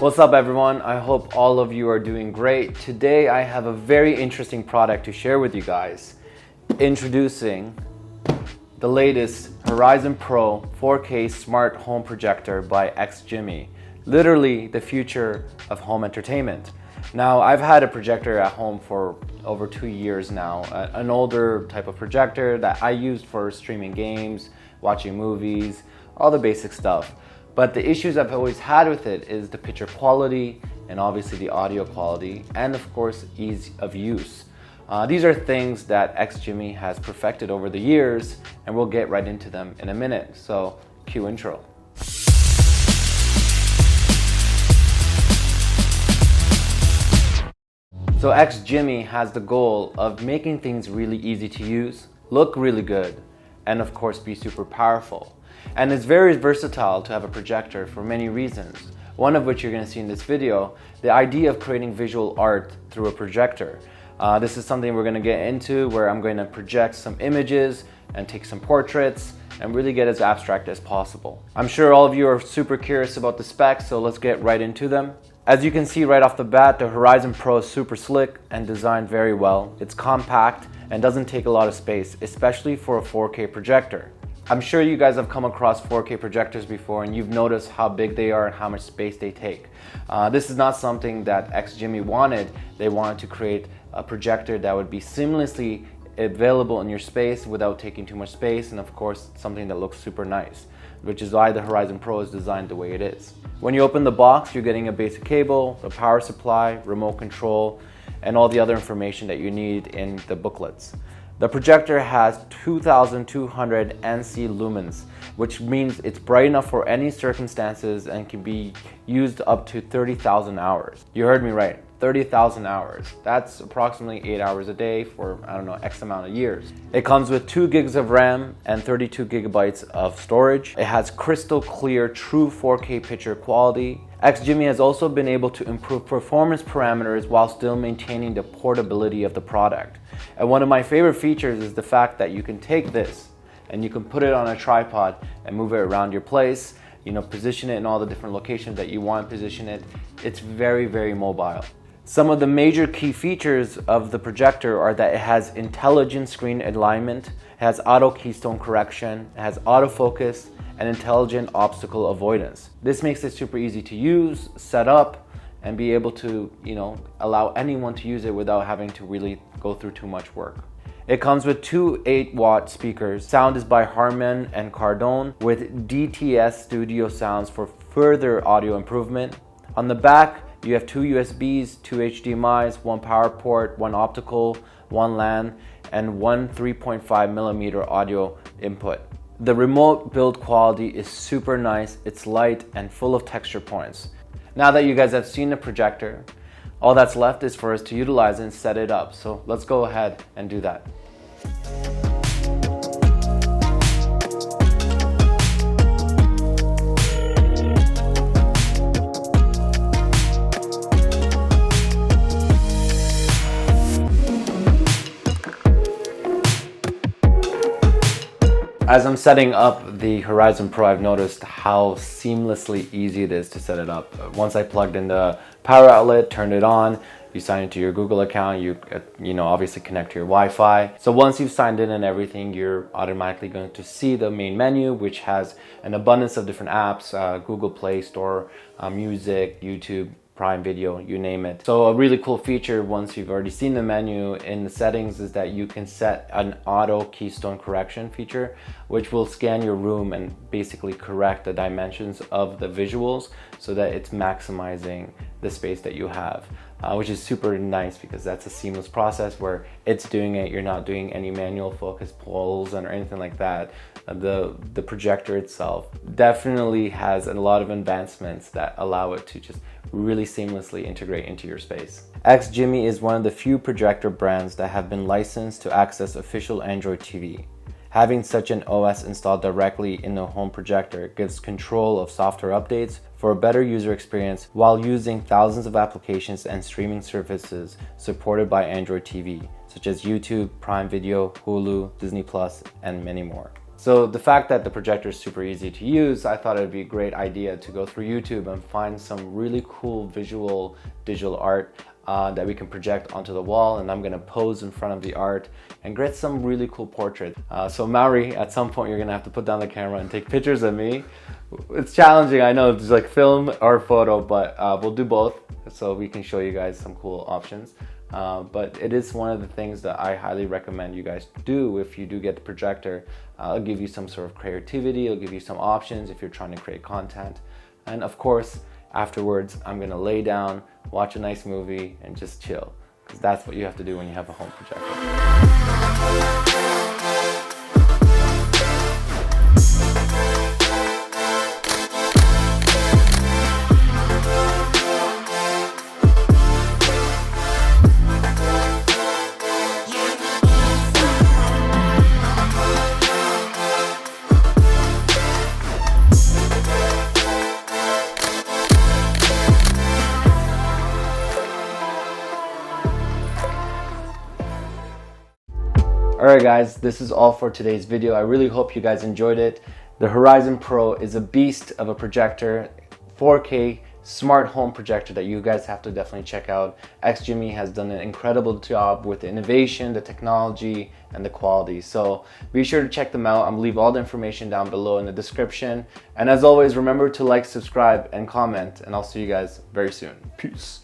What's up everyone? I hope all of you are doing great. Today I have a very interesting product to share with you guys. Introducing the latest Horizon Pro 4K Smart Home Projector by XGIMI. Literally the future of home entertainment. Now, I've had a projector at home for over 2 years now, an older type of projector that I used for streaming games, watching movies, all the basic stuff. But the issues I've always had with it is the picture quality and obviously the audio quality and of course ease of use. These are things that XGIMI has perfected over the years, and we'll get right into them in a minute. So cue intro. So XGIMI has the goal of making things really easy to use, look really good, and of course be super powerful. And it's very versatile to have a projector for many reasons. One of which you're going to see in this video, the idea of creating visual art through a projector. This is something we're going to get into, where I'm going to project some images and take some portraits and really get as abstract as possible. I'm sure all of you are super curious about the specs, so let's get right into them. As you can see right off the bat, the Horizon Pro is super slick and designed very well. It's compact and doesn't take a lot of space, especially for a 4K projector. I'm sure you guys have come across 4K projectors before and you've noticed how big they are and how much space they take. This is not something that XGIMI wanted. They wanted to create a projector that would be seamlessly available in your space without taking too much space, and of course something that looks super nice, which is why the Horizon Pro is designed the way it is. When you open the box, you're getting a basic cable, a power supply, remote control, and all the other information that you need in the booklets. The projector has 2200 NC lumens, which means it's bright enough for any circumstances and can be used up to 30,000 hours. You heard me right, 30,000 hours. That's approximately 8 hours a day for, I don't know, X amount of years. It comes with 2 gigs of RAM and 32 gigabytes of storage. It has crystal clear, true 4K picture quality. XGIMI has also been able to improve performance parameters while still maintaining the portability of the product. And one of my favorite features is the fact that you can take this and you can put it on a tripod and move it around your place, position it in all the different locations that you want to position it. It's very, very mobile. Some of the major key features of the projector are that it has intelligent screen alignment, it has auto keystone correction, it has autofocus, and intelligent obstacle avoidance. This makes it super easy to use, set up, and be able to, allow anyone to use it without having to really go through too much work. It comes with 2 8-watt speakers. Sound is by Harman and Kardon with DTS Studio sounds for further audio improvement. On the back, you have 2 USBs, 2 HDMIs, 1 power port, 1 optical, 1 LAN, and 1 3.5mm audio input. The remote build quality is super nice, it's light and full of texture points. Now that you guys have seen the projector, all that's left is for us to utilize and set it up. So let's go ahead and do that. As I'm setting up the Horizon Pro, I've noticed how seamlessly easy it is to set it up. Once I plugged in the power outlet, turned it on, you sign into your Google account, you obviously connect to your Wi-Fi. So once you've signed in and everything, you're automatically going to see the main menu, which has an abundance of different apps, Google Play Store, music, YouTube, Prime Video, you name it. So a really cool feature once you've already seen the menu in the settings is that you can set an auto keystone correction feature, which will scan your room and basically correct the dimensions of the visuals so that it's maximizing the space that you have, which is super nice because that's a seamless process where it's doing it. You're not doing any manual focus pulls or anything like that. The projector itself definitely has a lot of advancements that allow it to just really seamlessly integrate into your space. XGIMI is one of the few projector brands that have been licensed to access official Android TV. Having such an OS installed directly in the home projector gives control of software updates for a better user experience while using thousands of applications and streaming services supported by Android TV, such as YouTube, Prime Video, Hulu, Disney+, and many more. So the fact that the projector is super easy to use, I thought it would be a great idea to go through YouTube and find some really cool visual digital art that we can project onto the wall, and I'm gonna pose in front of the art and get some really cool portraits. So Maori, at some point you're gonna have to put down the camera and take pictures of me. It's challenging, I know, it's like film or photo, but we'll do both so we can show you guys some cool options. But it is one of the things that I highly recommend you guys do if you do get the projector. It'll give you some sort of creativity, it'll give you some options if you're trying to create content. And of course, afterwards, I'm gonna lay down, watch a nice movie, and just chill. Because that's what you have to do when you have a home projector. Alright guys, this is all for today's video. I really hope you guys enjoyed it. The Horizon Pro is a beast of a projector, 4K smart home projector that you guys have to definitely check out. XGIMI has done an incredible job with the innovation, the technology, and the quality. So be sure to check them out. I'm gonna leave all the information down below in the description. And as always, remember to like, subscribe, and comment, and I'll see you guys very soon. Peace.